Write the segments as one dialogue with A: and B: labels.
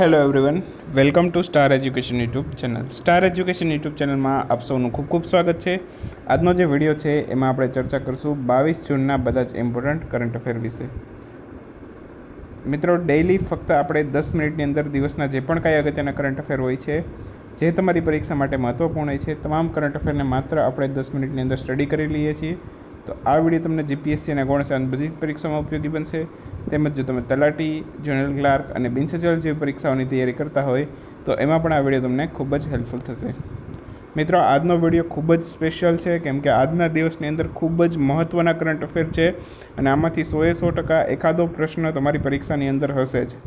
A: Hello everyone, welcome to star education YouTube channel. Star education YouTube ચેનલમાં આપ સૌનું ખૂબ ખૂબ સ્વાગત છે. આજનો જે વિડીયો છે એમાં આપણે ચર્ચા કરીશું 22 જૂનના બધા જ ઇમ્પોર્ટન્ટ કરંટ અફેર વિશે. મિત્રો, ડેઇલી ફક્ત આપણે 10 મિનિટની અંદર દિવસના જે પણ કાંઈ અગત્યના કરંટ અફેર હોય છે, જે તમારી પરીક્ષા માટે મહત્ત્વપૂર્ણ હોય છે, તમામ કરંટ અફેરને માત્ર આપણે 10 મિનિટની અંદર સ્ટડી કરી લઈએ છીએ. તો આ વિડીયો તમને જીપીએસસી અને ગૌણ બધી પરીક્ષામાં ઉપયોગી બનશે. તેમજ જો તમે તલાટી, જનરલ ક્લાર્ક અને બિન સચિવાલય જેવી પરીક્ષાઓની તૈયારી કરતા હોય તો એમાં પણ આ વિડીયો તમને ખૂબ જ હેલ્પફુલ થશે. મિત્રો, આજનો વિડીયો ખૂબ જ સ્પેશિયલ છે કેમ કે આજના દિવસની અંદર ખૂબ જ મહત્ત્વના કરંટ અફેર છે અને આમાંથી 100% એકાદો પ્રશ્ન તમારી પરીક્ષાની અંદર હશે જ.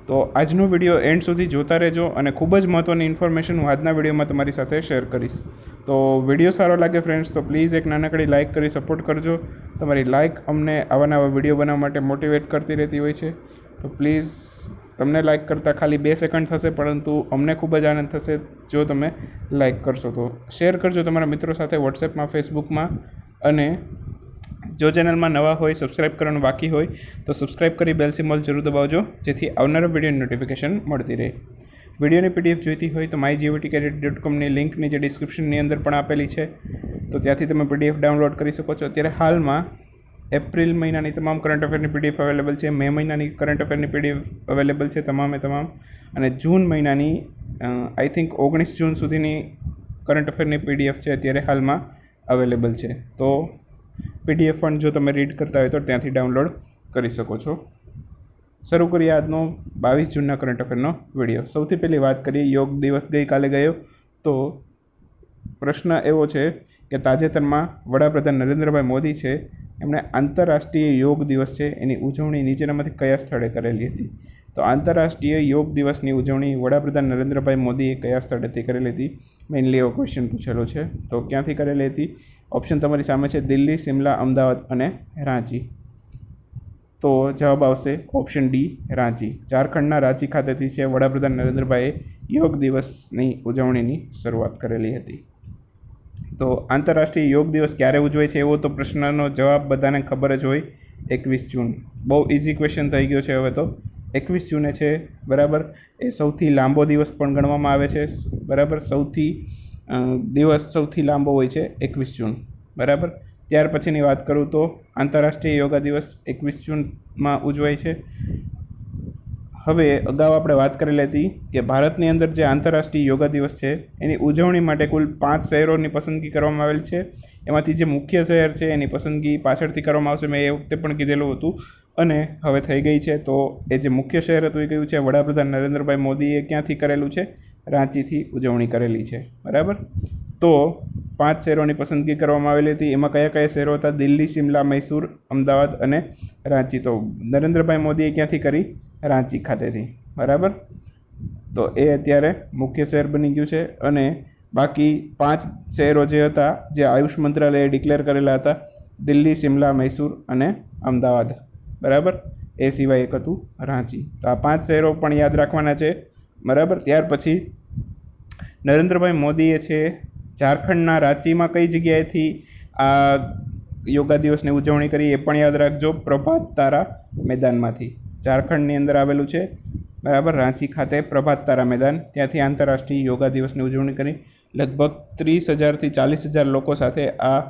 A: તો આજનો વિડીયો એન્ડ સુધી જોતા રહેજો અને ખૂબ જ મહત્ત્વની ઇન્ફોર્મેશન હું આજના વિડીયોમાં તમારી સાથે શેર કરીશ. તો વિડીયો સારો લાગે ફ્રેન્ડ્સ તો પ્લીઝ એક નાનકડી લાઇક કરી સપોર્ટ કરજો. તમારી લાઇક અમને આવા નવા વિડીયો બનાવવા માટે મોટિવેટ કરતી રહેતી હોય છે. તો પ્લીઝ, તમને લાઇક કરતાં ખાલી 2 સેકન્ડ થશે, પરંતુ અમને ખૂબ જ આનંદ થશે જો તમે લાઇક કરશો. તો શેર કરજો તમારા મિત્રો સાથે વોટ્સએપમાં, ફેસબુકમાં, અને જો ચેનલમાં નવા હોય, સબસ્ક્રાઈબ કરવાનું બાકી હોય તો સબસ્ક્રાઈબ કરી બેલ સિમ્બોલ જરૂર દબાવજો, જેથી આવનારા વિડીયોની નોટિફિકેશન મળતી રહે. વિડીયોની પીડીએફ જોઈતી હોય તો mygvtcareer.comની લિંક નીચે ડિસ્ક્રિપ્શનની અંદર પણ આપેલી છે, તો ત્યાંથી તમે પીડીએફ ડાઉનલોડ કરી શકો છો. અત્યારે હાલમાં એપ્રિલ મહિનાની તમામ કરંટ અફેરની પીડીએફ અવેલેબલ છે, મે મહિનાની કરંટ અફેરની પીડીએફ અવેલેબલ છે તમામ, અને જૂન મહિનાની આઈ થિંક 19 જૂન સુધીની કરંટ અફેરની પીડીએફ છે અત્યારે હાલમાં અવેલેબલ છે. તો પીડીએફ પણ જો તમે રીડ કરતા હોય તો ત્યાંથી ડાઉનલોડ કરી શકો છો. શરૂ કરીએ આજનો 22 જૂનના કરંટ અફેરનો વિડીયો. સૌથી પહેલી વાત કરીએ, યોગ દિવસ ગઈકાલે ગયો. તો પ્રશ્ન એવો છે કે તાજેતરમાં વડાપ્રધાન નરેન્દ્રભાઈ મોદી છે, એમણે આંતરરાષ્ટ્રીય યોગ દિવસ છે એની ઉજવણી નીચેનામાંથી કયા સ્થળે કરેલી હતી? તો આંતરરાષ્ટ્રીય યોગ દિવસની ઉજવણી વડાપ્રધાન નરેન્દ્રભાઈ મોદીએ કયા સ્થળેથી કરેલી હતી? મેઇનલી એવો ક્વેશ્ચન પૂછેલો છે. તો ક્યાંથી કરેલી હતી? ઓપ્શન તમારી સામે છે, દિલ્હી, શિમલા, અમદાવાદ અને રાંચી. તો જવાબ આવશે ઓપ્શન ડી, રાંચી. ઝારખંડના રાંચી ખાતેથી છે વડાપ્રધાન નરેન્દ્રભાઈએ યોગ દિવસની ઉજવણીની શરૂઆત કરેલી હતી. તો આંતરરાષ્ટ્રીય યોગ દિવસ ક્યારે ઉજવાય છે એવો તો પ્રશ્નનો જવાબ બધાને ખબર જ હોય, 21 જૂન. બહુ ઇઝી ક્વેશ્ચન થઈ ગયો છે હવે તો. 21 જૂને છે, બરાબર. એ સૌથી લાંબો દિવસ પણ ગણવામાં આવે છે, બરાબર. સૌથી લાંબો હોય છે 21 જૂન, બરાબર. ત્યાર પછીની વાત કરું તો આંતરરાષ્ટ્રીય યોગા દિવસ 21 જૂનમાં ઉજવાય છે. હવે અગાઉ આપણે વાત કરેલી હતી કે ભારતની અંદર જે આંતરરાષ્ટ્રીય યોગા દિવસ છે એની ઉજવણી માટે કુલ 5 શહેરોની પસંદગી કરવામાં આવેલ છે. એમાંથી જે મુખ્ય શહેર છે એની પસંદગી પાછળથી કરવામાં આવશે, મેં એ વખતે પણ કીધેલું હતું અને હવે થઈ ગઈ છે. તો એ જે મુખ્ય શહેર હતું એ કયું છે? વડાપ્રધાન નરેન્દ્રભાઈ મોદીએ ક્યાંથી કરેલું છે? રાંચીથી ઉજવણી કરેલી છે, બરાબર. તો 5 શહેરોની પસંદગી કરવામાં આવેલી હતી. એમાં કયા કયા શહેરો હતા? દિલ્હી, શિમલા, મૈસૂર, અમદાવાદ અને રાંચી. તો નરેન્દ્રભાઈ મોદીએ ક્યાંથી કરી? રાંચી ખાતેથી, બરાબર. તો એ અત્યારે મુખ્ય શહેર બની ગયું છે. અને બાકી 5 શહેરો જે હતા, જે આયુષ મંત્રાલયે ડિક્લેર કરેલા હતા, દિલ્હી, શિમલા, મૈસૂર અને અમદાવાદ, બરાબર. એ સિવાય એક હતું રાંચી. તો આ 5 શહેરો પણ યાદ રાખવાના છે, બરાબર. ત્યાર પછી નરેન્દ્રભાઈ મોદીએ છે ઝારખંડના રાંચીમાં કઈ જગ્યાએથી આ યોગા દિવસની ઉજવણી કરી એ પણ યાદ રાખજો. પ્રભાત તારા મેદાનમાંથી. ઝારખંડની અંદર આવેલું છે, બરાબર. રાંચી ખાતે પ્રભાત તારા મેદાન, ત્યાંથી આંતરરાષ્ટ્રીય યોગા દિવસની ઉજવણી કરી. લગભગ 30,000થી 40,000 લોકો સાથે આ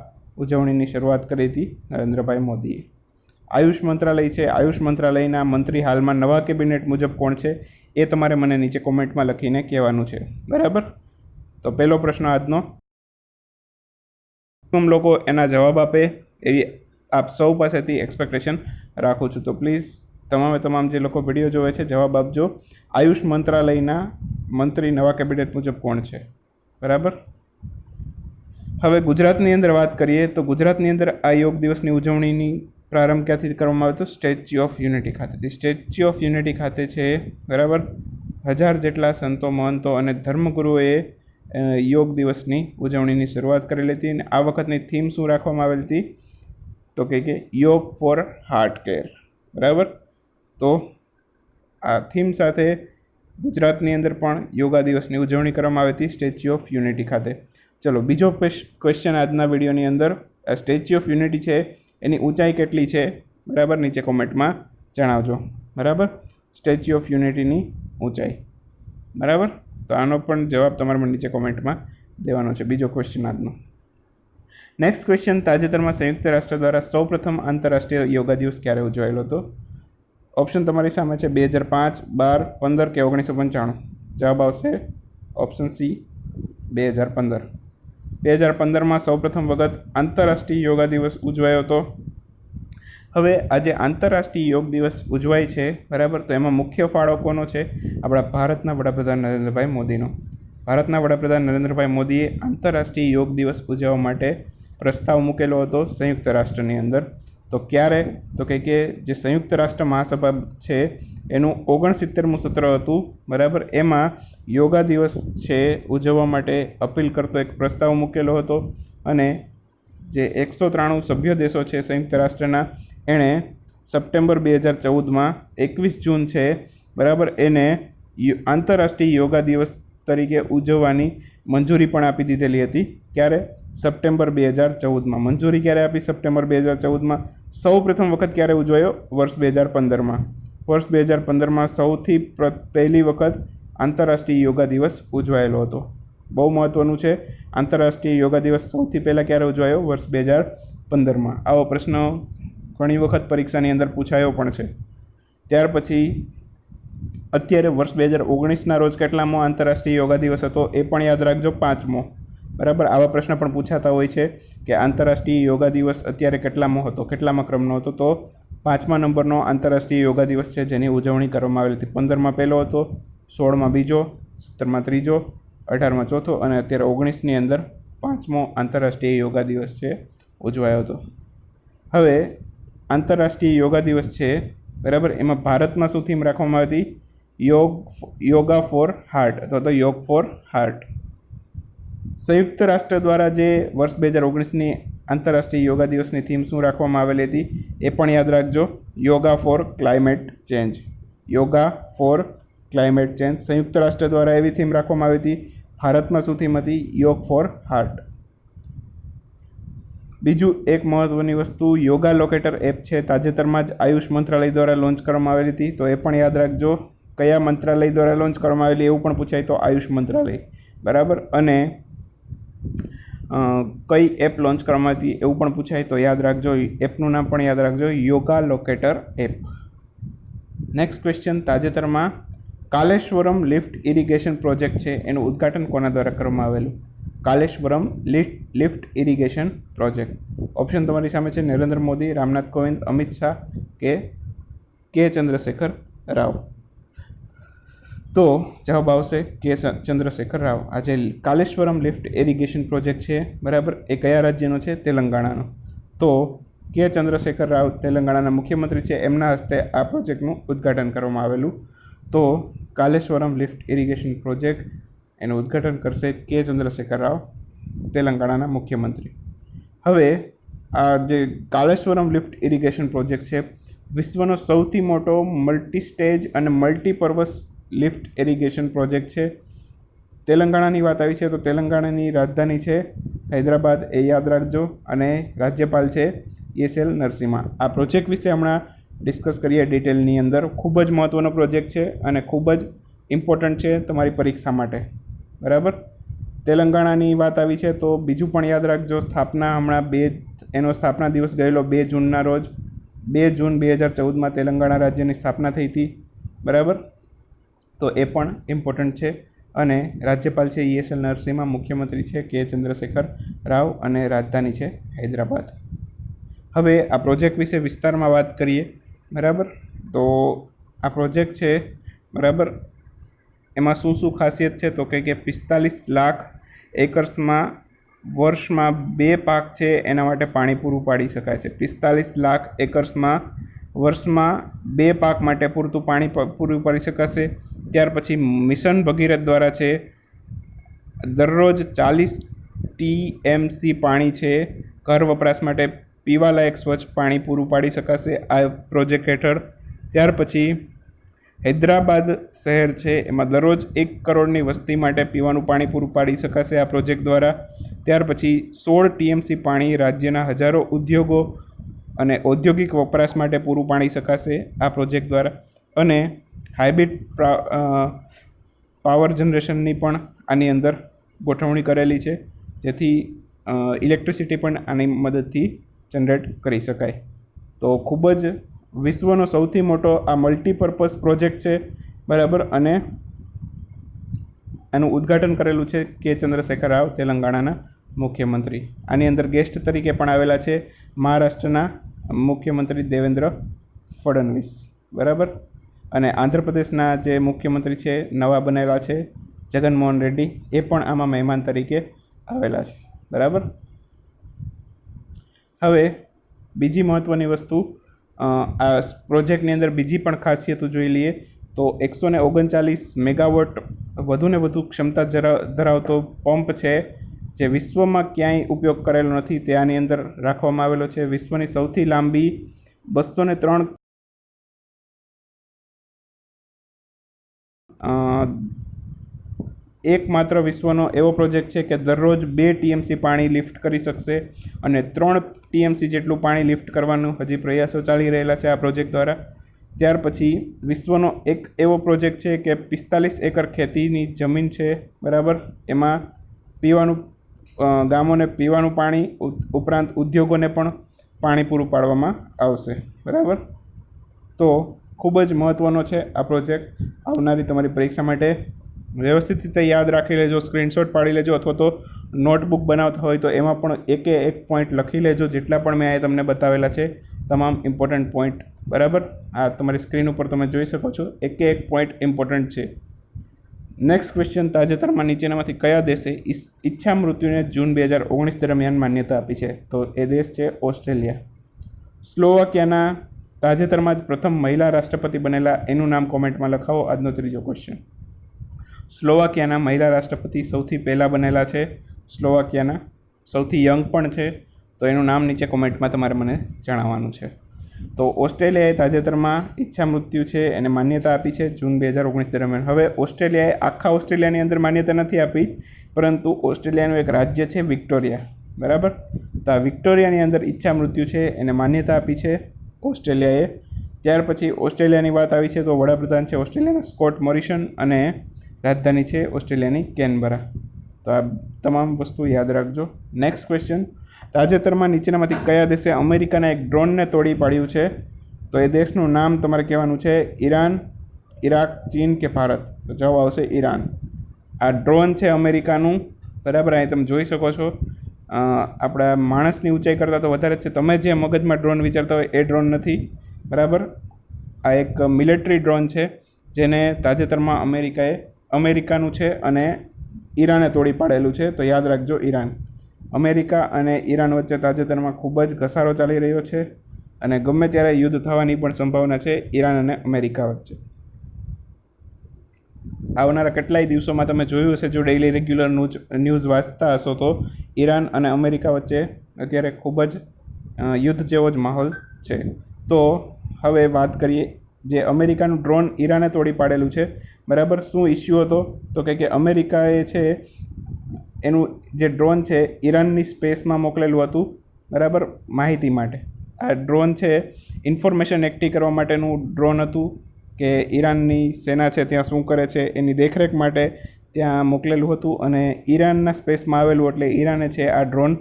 A: ઉજવણીની શરૂઆત કરી હતી નરેન્દ્રભાઈ મોદીએ. આયુષ મંત્રાલય છે, આયુષ મંત્રાલયના મંત્રી હાલમાં નવા કેબિનેટ મુજબ કોણ છે એ તમારે મને નીચે કોમેન્ટમાં લખીને કહેવાનું છે, બરાબર. તો પહેલો પ્રશ્ન આજનો, લોકો એના જવાબ આપે એવી આપ સૌ પાસેથી એક્સપેક્ટેશન રાખું છું. તો પ્લીઝ તમામ જે લોકો વિડીયો જોવે છે જવાબ આપજો. આયુષ મંત્રાલયના મંત્રી નવા કેબિનેટ મુજબ કોણ છે, બરાબર. હવે ગુજરાતની અંદર વાત કરીએ તો ગુજરાતની અંદર આ યોગ દિવસની ઉજવણીની પ્રારંભ ક્યાંથી કરવામાં આવ્યો હતો? સ્ટેચ્યુ ઓફ યુનિટી ખાતેથી. સ્ટેચ્યુ ઓફ યુનિટી ખાતે છે, બરાબર. 1000 જેટલા સંતો, મહંતો અને ધર્મગુરુઓએ યોગ દિવસની ઉજવણીની શરૂઆત કરેલી હતી. અને આ વખતની થીમ શું રાખવામાં આવેલી હતી? તો કે યોગ ફોર હાર્ટ કેર, બરાબર. તો આ થીમ સાથે ગુજરાતની અંદર પણ યોગા દિવસની ઉજવણી કરવામાં આવી હતી સ્ટેચ્યુ ઓફ યુનિટી ખાતે. ચલો, બીજો ક્વેશ્ચન આજના વિડીયોની અંદર, સ્ટેચ્યુ ઓફ યુનિટી છે એની ઊંચાઈ કેટલી છે, બરાબર. નીચે કોમેન્ટમાં જણાવજો, બરાબર. સ્ટેચ્યુ ઓફ યુનિટીની ઊંચાઈ. બરાબર, તો આનો પણ જવાબ તમારે મને નીચે કોમેન્ટમાં દેવાનો છે. બીજો ક્વેશ્ચન આજનો. નેક્સ્ટ ક્વેશ્ચન, તાજેતરમાં સંયુક્ત રાષ્ટ્ર દ્વારા સૌપ્રથમ આંતરરાષ્ટ્રીય યોગા દિવસ ક્યારે ઉજવાયેલો હતો? ઓપ્શન તમારી સામે છે 2005, 12, 15 કે 1995. જવાબ આવશે ઓપ્શન સી 2015. 2015માં સૌપ્રથમ વખત આંતરરાષ્ટ્રીય યોગા દિવસ ઉજવાયો હતો. હવે આજે આંતરરાષ્ટ્રીય યોગ દિવસ ઉજવાય છે, બરાબર, તો એમાં મુખ્ય ફાળો કોનો છે? આપણા ભારતના વડાપ્રધાન નરેન્દ્રભાઈ મોદીનો. ભારતના વડાપ્રધાન નરેન્દ્રભાઈ મોદીએ આંતરરાષ્ટ્રીય યોગ દિવસ ઉજવવા માટે પ્રસ્તાવ મૂકેલો હતો સંયુક્ત રાષ્ટ્રની અંદર. તો ક્યારે? તો કે જે સંયુક્ત રાષ્ટ્ર મહાસભા છે એનું 69મું સત્ર હતું, બરાબર, એમાં યોગા દિવસ છે ઉજવવા માટે અપીલ કરતો એક પ્રસ્તાવ મૂકેલો હતો. અને જે 193 સભ્ય દેશો છે સંયુક્ત રાષ્ટ્રના, એણે સપ્ટેમ્બર 2014માં 21 જૂન છે, બરાબર, એને આંતરરાષ્ટ્રીય યોગા દિવસ તરીકે ઉજવવાની મંજૂરી પણ આપી દીધેલી હતી. ક્યારે? સપ્ટેમ્બર 2014માં. મંજૂરી ક્યારે આપી? સપ્ટેમ્બર 2014માં. સૌ પ્રથમ વખત ક્યારે ઉજવાયો? વર્ષ 2015માં. વર્ષ 2015માં સૌથી પહેલી વખત આંતરરાષ્ટ્રીય યોગા દિવસ ઉજવાયેલો હતો. બહુ મહત્ત્વનું છે. આંતરરાષ્ટ્રીય યોગા દિવસ સૌથી પહેલાં ક્યારે ઉજવાયો? વર્ષ 2015માં. આવો પ્રશ્ન ઘણી વખત પરીક્ષાની અંદર પૂછાયો પણ છે. ત્યાર પછી અત્યારે વર્ષ 2019ના રોજ કેટલામો આંતરરાષ્ટ્રીય યોગા દિવસ હતો એ પણ યાદ રાખજો, 5મો. બરાબર, આવા પ્રશ્ન પણ પૂછાતા હોય છે કે આંતરરાષ્ટ્રીય યોગા દિવસ અત્યારે કેટલામો હતો, કેટલામાં ક્રમનો હતો? તો 5મા નંબરનો આંતરરાષ્ટ્રીય યોગા દિવસ છે જેની ઉજવણી કરવામાં આવેલી હતી. 15માં પહેલો હતો, 16માં બીજો, 17માં ત્રીજો, 18માં ચોથો અને અત્યારે 19ની અંદર 5મો આંતરરાષ્ટ્રીય યોગા દિવસ છે ઉજવાયો હતો. હવે આંતરરાષ્ટ્રીય યોગા દિવસ છે, બરાબર, એમાં ભારતમાં શું થીમ રાખવામાં આવી હતી? યોગા ફોર હાર્ટ અથવા તો યોગ ફોર હાર્ટ. સંયુક્ત રાષ્ટ્ર દ્વારા જે વર્ષ 2019ની આંતરરાષ્ટ્રીય યોગા દિવસની થીમ શું રાખવામાં આવેલી હતી એ પણ યાદ રાખજો, yoga for climate change. Yoga for climate change સંયુક્ત રાષ્ટ્ર દ્વારા એવી થીમ રાખવામાં આવી હતી. ભારતમાં શું થીમ હતી? યોગ ફોર હાર્ટ. બીજું એક મહત્ત્વની વસ્તુ, યોગા લોકેટર એપ છે, તાજેતરમાં જ આયુષ મંત્રાલય દ્વારા લોન્ચ કરવામાં આવેલી હતી, તો એ પણ યાદ રાખજો. કયા મંત્રાલય દ્વારા લોન્ચ કરવામાં આવેલી એવું પણ પૂછાય તો આયુષ મંત્રાલય, બરાબર. અને કઈ એપ લોન્ચ કરવામાં હતી એવું પણ પૂછાય તો યાદ રાખજો, એપનું નામ પણ યાદ રાખજો, yoga locator app. Next question, તાજેતરમાં કાલેશ્વરમ લિફ્ટ ઇરિગેશન પ્રોજેક્ટ છે એનું ઉદ્ઘાટન કોના દ્વારા કરવામાં આવેલું? કાલેશ્વરમ લિફ્ટ ઇરિગેશન પ્રોજેક્ટ. ઓપ્શન તમારી સામે છે નરેન્દ્ર મોદી, રામનાથ કોવિંદ, અમિત શાહ કે ચંદ્રશેખર રાવ. તો જવાબ આવશે કે ચંદ્રશેખર રાવ. આ જે કાલેશ્વરમ લિફ્ટ ઇરિગેશન પ્રોજેક્ટ છે, બરાબર, એ કયા રાજ્યનો છે? તેલંગાણાનો. તો કે ચંદ્રશેખર રાવ તેલંગાણાના મુખ્યમંત્રી છે, એમના હસ્તે આ પ્રોજેક્ટનું ઉદ્ઘાટન કરવામાં આવેલું. તો કાલેશ્વરમ લિફ્ટ ઇરિગેશન પ્રોજેક્ટ એનું ઉદ્ઘાટન કરશે કે ચંદ્રશેખર રાવ, તેલંગાણાના મુખ્યમંત્રી. હવે આ જે કાલેશ્વરમ લિફ્ટ ઇરિગેશન પ્રોજેક્ટ છે વિશ્વનો સૌથી મોટો મલ્ટી સ્ટેજ અને મલ્ટીપર્પઝ લિફ્ટ ઇરિગેશન પ્રોજેક્ટ છે. તેલંગાણાની વાત આવી છે તો તેલંગાણાની રાજધાની છે હૈદરાબાદ, એ યાદ રાખજો, અને રાજ્યપાલ છે ESL નરસિમ્હા. આ પ્રોજેક્ટ વિશે હમણાં ડિસ્કસ કરીએ ડિટેલની અંદર. ખૂબ જ મહત્ત્વનો પ્રોજેક્ટ છે અને ખૂબ જ ઇમ્પોર્ટન્ટ છે તમારી પરીક્ષા માટે, બરાબર. તેલંગાણાની વાત આવી છે તો બીજું પણ યાદ રાખજો, સ્થાપના હમણાં એનો સ્થાપના દિવસ ગયેલો 2 જૂનના રોજ, 2 જૂન 2014માં તેલંગાણા રાજ્યની સ્થાપના થઈ હતી, બરાબર. તો એ પણ ઇમ્પોર્ટન્ટ છે. અને રાજ્યપાલ છે ESL નરસિમ્હા, મુખ્યમંત્રી છે કે ચંદ્રશેખર રાવ અને રાજધાની છે હૈદરાબાદ. હવે આ પ્રોજેક્ટ વિશે વિસ્તારમાં વાત કરીએ, બરાબર. તો આ પ્રોજેક્ટ છે, બરાબર, એમાં શું શું ખાસિયત છે તો કે 45 લાખ એકર્સમાં વર્ષમાં 2 પાક છે એના માટે પાણી પૂરું પાડી શકાય છે. 45 લાખ એકર્સમાં વર્ષમાં 2 પાક માટે પૂરતું પાણી પૂરું પાડી શકાશે. ત્યાર પછી મિશન ભગીરથ દ્વારા છે દરરોજ 40 TMC પાણી છે ઘર વપરાશ માટે પીવાલાયક સ્વચ્છ પાણી પૂરું પાડી શકાશે આ પ્રોજેક્ટ હેઠળ. ત્યાર પછી હૈદરાબાદ શહેર છે એમાં દરરોજ 1 કરોડની વસ્તી માટે પીવાનું પાણી પૂરું પાડી શકાશે આ પ્રોજેક્ટ દ્વારા. ત્યાર પછી 16 TMC પાણી રાજ્યના હજારો ઉદ્યોગો અને ઔદ્યોગિક વપરાશ માટે પૂરું પાડી શકાશે આ પ્રોજેક્ટ દ્વારા. અને હાઇબ્રિડ પાવર જનરેશનની પણ આની અંદર ગોઠવણી કરેલી છે, જેથી ઇલેક્ટ્રિસિટી પણ આની મદદથી જનરેટ કરી શકાય. તો ખૂબ જ વિશ્વનો સૌથી મોટો આ મલ્ટીપર્પઝ પ્રોજેક્ટ છે, બરાબર. અને એનું ઉદ્ઘાટન કરેલું છે કે ચંદ્રશેખર રાવ, તેલંગાણાના મુખ્યમંત્રી. આની અંદર ગેસ્ટ તરીકે પણ આવેલા છે મહારાષ્ટ્રના મુખ્યમંત્રી દેવેન્દ્ર ફડણવીસ, બરાબર. અને આંધ્રપ્રદેશના જે મુખ્યમંત્રી છે નવા બનેલા છે જગનમોહન રેડ્ડી, એ પણ આમાં મહેમાન તરીકે આવેલા છે, બરાબર. હવે બીજી મહત્ત્વની વસ્તુ, આ પ્રોજેક્ટની અંદર બીજી પણ ખાસિયતો જોઈ લઈએ તો 139 મેગાવોટ વધુને વધુ ક્ષમતા ધરાવતો પંપ છે, જે વિશ્વમાં ક્યાંય ઉપયોગ કરેલો નથી, તે આની અંદર રાખવામાં આવેલો છે. વિશ્વની સૌથી લાંબી 203 એકમાત્ર વિશ્વનો એવો પ્રોજેક્ટ છે કે દરરોજ 2 TMC પાણી લિફ્ટ કરી શકશે, અને 3 TMC જેટલું પાણી લિફ્ટ કરવાનું હજી પ્રયાસો ચાલી રહેલા છે આ પ્રોજેક્ટ દ્વારા. ત્યાર પછી વિશ્વનો એક એવો પ્રોજેક્ટ છે કે 45 એકર ખેતીની જમીન છે, બરાબર. એમાં પીવાનું ગામોને પીવાનું પાણી ઉપરાંત ઉદ્યોગોને પણ પાણી પૂરું પાડવામાં આવશે, બરાબર. તો ખૂબ જ મહત્ત્વનો છે આ પ્રોજેક્ટ. આવનારી તમારી પરીક્ષા માટે વ્યવસ્થિત રીતે યાદ રાખી લેજો, સ્ક્રીનશોટ પાડી લેજો, અથવા તો નોટબુક બનાવતા હોય તો એમાં પણ એકે એક પોઈન્ટ લખી લેજો, જેટલા પણ મેં તમને બતાવેલા છે તમામ ઇમ્પોર્ટન્ટ પોઈન્ટ, બરાબર. આ તમારી સ્ક્રીન ઉપર તમે જોઈ શકો છો, એકે એક પોઈન્ટ ઇમ્પોર્ટન્ટ છે. નેક્સ્ટ ક્વેશ્ચન, તાજેતરમાં નીચેનામાંથી કયા દેશે ઈચ્છા મૃત્યુને જૂન 2019 દરમિયાન માન્યતા આપી છે? તો એ દેશ છે ઓસ્ટ્રેલિયા. સ્લોવાકિયાના તાજેતરમાં જ પ્રથમ મહિલા રાષ્ટ્રપતિ બનેલા, એનું નામ કોમેન્ટમાં લખાવો. આજનો ત્રીજો ક્વેશ્ચન, સ્લોવાકિયાના મહિલા રાષ્ટ્રપતિ સૌથી પહેલાં બનેલા છે, સ્લોવાકિયાના સૌથી યંગ પણ છે, તો એનું નામ નીચે કોમેન્ટમાં તમારે મને જણાવવાનું છે. તો ઓસ્ટ્રેલિયાએ તાજેતરમાં ઈચ્છા મૃત્યુ છે એને માન્યતા આપી છે જૂન 2019 દરમિયાન. હવે ઓસ્ટ્રેલિયાએ આખા ઓસ્ટ્રેલિયાની અંદર માન્યતા નથી આપી, પરંતુ ઓસ્ટ્રેલિયાનું એક રાજ્ય છે વિક્ટોરિયા, બરાબર. તો આ વિક્ટોરિયાની અંદર ઈચ્છા મૃત્યુ છે એને માન્યતા આપી છે ઓસ્ટ્રેલિયાએ. ત્યાર પછી ઓસ્ટ્રેલિયાની વાત આવી છે તો વડાપ્રધાન છે ઓસ્ટ્રેલિયાના સ્કોટ મોરિસન, અને રાજધાની છે ઓસ્ટ્રેલિયાની કેનબરા. તો આ તમામ વસ્તુ યાદ રાખજો. નેક્સ્ટ ક્વેશ્ચન, તાજેતરમાં નીચેનામાંથી કયા દેશે અમેરિકાના એક ડ્રોનને તોડી પાડ્યું છે? તો એ દેશનું નામ તમારે કહેવાનું છે. ઈરાન, ઈરાક, ચીન કે ભારત? તો જવાબ આવશે ઈરાન. આ ડ્રોન છે અમેરિકાનું, બરાબર. અહીં તમે જોઈ શકો છો, આપણા માણસની ઊંચાઈ કરતાં તો વધારે જ છે. તમે જે મગજમાં ડ્રોન વિચારતા હોય એ ડ્રોન નથી, બરાબર. આ એક મિલિટરી ડ્રોન છે, જેને તાજેતરમાં અમેરિકાનું છે અને ઈરાને તોડી પાડેલું છે. તો યાદ રાખજો ઈરાન. અમેરિકા અને ઈરાન વચ્ચે તાજેતરમાં ખૂબ જ ઘસારો ચાલી રહ્યો છે, અને ગમે ત્યારે યુદ્ધ થવાની પણ સંભાવના છે ઈરાન અને અમેરિકા વચ્ચે. આવનારા કેટલાય દિવસોમાં તમે જોયું હશે, જો ડેઇલી રેગ્યુલર ન્યૂઝ વાંચતા હશો, તો ઈરાન અને અમેરિકા વચ્ચે અત્યારે ખૂબ જ યુદ્ધ જેવો જ માહોલ છે. તો હવે વાત કરીએ, જે અમેરિકાનું ડ્રોન ઈરાને તોડી પાડેલું છે, બરાબર. શું ઇસ્યુ હતો? તો કે અમેરિકાએ છે એનું જે ડ્રોન છે ઈરાનની સ્પેસમાં મોકલેલું હતું, બરાબર, માહિતી માટે. આ ડ્રોન છે ઇન્ફોર્મેશન એકઠી કરવા માટેનું ડ્રોન હતું, કે ઈરાનની સેના છે ત્યાં શું કરે છે એની દેખરેખ માટે ત્યાં મોકલેલું હતું, અને ઈરાનના સ્પેસમાં આવેલું, એટલે ઈરાને છે આ ડ્રોન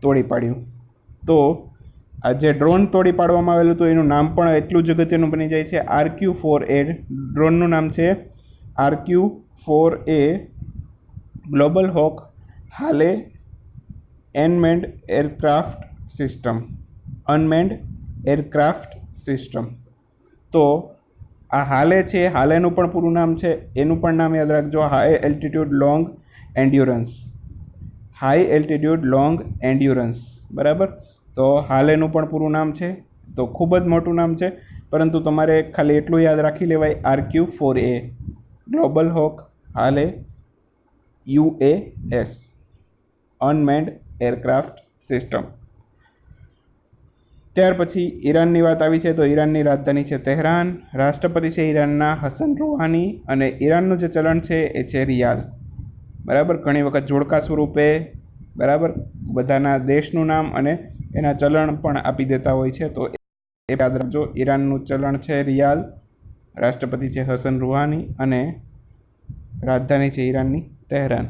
A: તોડી પાડ્યું. તો આ જે ડ્રોન તોડી પાડવામાં આવેલું હતું એનું નામ પણ એટલું જ અગત્યનું બની જાય છે, RQ-4A. ડ્રોનનું નામ છે RQ-4A, ગ્લોબલ હોક હાલે અનમેન્ડ એરક્રાફ્ટ સિસ્ટમ. તો આ હાલે છે, હાલેનું પણ પૂરું નામ છે, એનું પણ નામ યાદ રાખજો, હાઈ એલ્ટિટ્યૂડ લોંગ એન્ડ્યુરન્સ, બરાબર. તો હાલેનું પણ પૂરું નામ છે, તો ખૂબ જ મોટું નામ છે, પરંતુ તમારે ખાલી એટલું યાદ રાખી લેવાય, RQ-4A, ગ્લોબલ હોક હાલે UAS, અનમેન્ડ એરક્રાફ્ટ સિસ્ટમ. ત્યાર પછી ઈરાનની વાત આવી છે, તો ઈરાનની રાજધાની છે તહેરાન, રાષ્ટ્રપતિ છે ઈરાનના હસન રૂહાની, અને ઈરાનનું જે ચલણ છે એ છે રિયાલ, બરાબર. ઘણી વખત જોડકા સ્વરૂપે, બરાબર, બધાના દેશનું નામ અને એના ચલણ પણ આપી દેતા હોય છે, તો એ યાદ રાખજો. ઈરાનનું ચલણ છે રિયાલ, રાષ્ટ્રપતિ છે હસન રૂહાની અને રાજધાની છે ઈરાનની તહેરાન.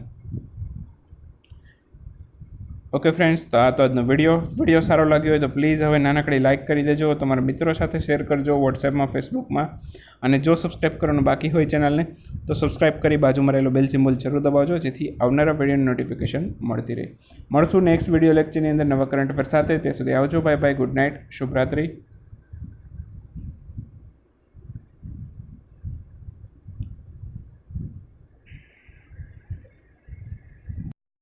A: ઓકે ફ્રેન્ડ્સ, તો આ તો આજનો વિડીયો સારો લાગ્યો હોય તો પ્લીઝ હવે નાનકડી લાઇક કરી દેજો, તમારા મિત્રો સાથે શેર કરજો વોટ્સએપમાં, ફેસબુકમાં, અને જો સબસ્ક્રાઈબ કરવાનું બાકી હોય ચેનલને તો સબસ્ક્રાઈબ કરી બાજુમાં રહેલો બેલ સિમ્બોલ જરૂર દબાવજો, જેથી આવનારા વિડીયોની નોટિફિકેશન મળતી રહે. મળશું નેક્સ્ટ વિડીયો લેક્ચરની અંદર નવા કરંટ અફેર સાથે. ત્યાં સુધી આવજો. Bye bye, good night, શુભરાત્રી.